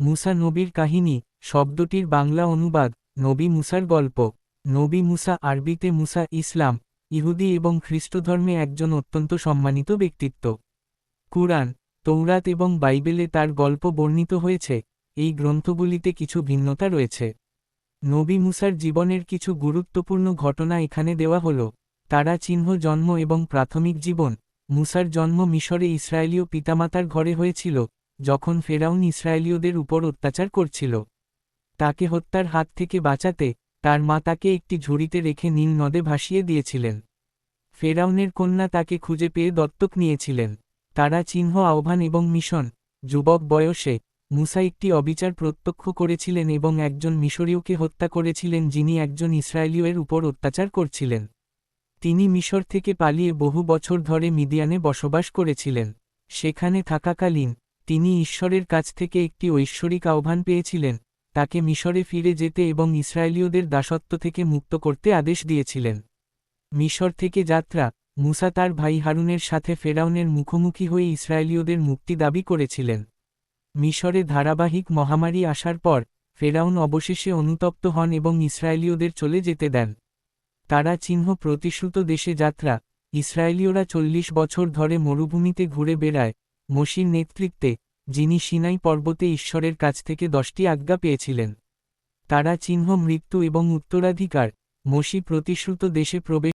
মুসা নবীর কাহিনী শব্দটির বাংলা অনুবাদ নবী মুসার গল্প। নবী মুসা আরবিতে মুসা ইসলাম, ইহুদি এবং খ্রিস্টধর্মে একজন অত্যন্ত সম্মানিত ব্যক্তিত্ব। কুরআন, তৌরাত এবং বাইবেলে তার গল্প বর্ণিত হয়েছে। এই গ্রন্থগুলিতে কিছু ভিন্নতা রয়েছে। নবী মুসার জীবনের কিছু গুরুত্বপূর্ণ ঘটনা এখানে দেওয়া হল। তারা চিহ্ন জন্ম এবং প্রাথমিক জীবন। মুসার জন্ম মিশরে ইসরায়েলীয় পিতামাতার ঘরে হয়েছিল, যখন ফেরাউন ইসরায়েলীয়দের উপর অত্যাচার করছিল। তাকে হত্যার হাত থেকে বাঁচাতে তার মা তাকে একটি ঝুড়িতে রেখে নীল নদে ভাসিয়ে দিয়েছিলেন। ফেরাউনের কন্যা তাকে খুঁজে পেয়ে দত্তক নিয়েছিলেন। তারা চিহ্ন আহ্বান এবং মিশন। যুবক বয়সে মুসা একটি অবিচার প্রত্যক্ষ করেছিলেন এবং একজন মিশরীয়কে হত্যা করেছিলেন যিনি একজন ইসরায়েলীয়ের উপর অত্যাচার করছিলেন। তিনি মিশর থেকে পালিয়ে বহু বছর ধরে মিদিয়ানে বসবাস করেছিলেন। সেখানে থাকাকালীন তিনি ঈশ্বরের কাছ থেকে একটি ঐশ্বরিক আহ্বান পেয়েছিলেন, তাকে মিশরে ফিরে যেতে এবং ইসরায়েলীয়দের দাসত্ব থেকে মুক্ত করতে আদেশ দিয়েছিলেন। মিশর থেকে যাত্রা। মুসা তার ভাই হারুনের সাথে ফেরাউনের মুখোমুখি হয়ে ইসরায়েলীয়দের মুক্তি দাবি করেছিলেন। মিশরে ধারাবাহিক মহামারী আসার পর ফেরাউন অবশেষে অনুতপ্ত হন এবং ইসরায়েলীয়দের চলে যেতে দেন। তারা চিহ্ন প্রতিশ্রুত দেশে যাত্রা। ইসরায়েলীয়রা 40 বছর ধরে মরুভূমিতে ঘুরে বেড়ায় মোশির নেতৃত্বে, যিনি সিনাই পর্বতে ঈশ্বরের কাছ থেকে 10টি আজ্ঞা পেয়েছিলেন। তারা চিহ্ন মৃত্যু এবং উত্তরাধিকার। মোশি প্রতিশ্রুত দেশে প্রবেশ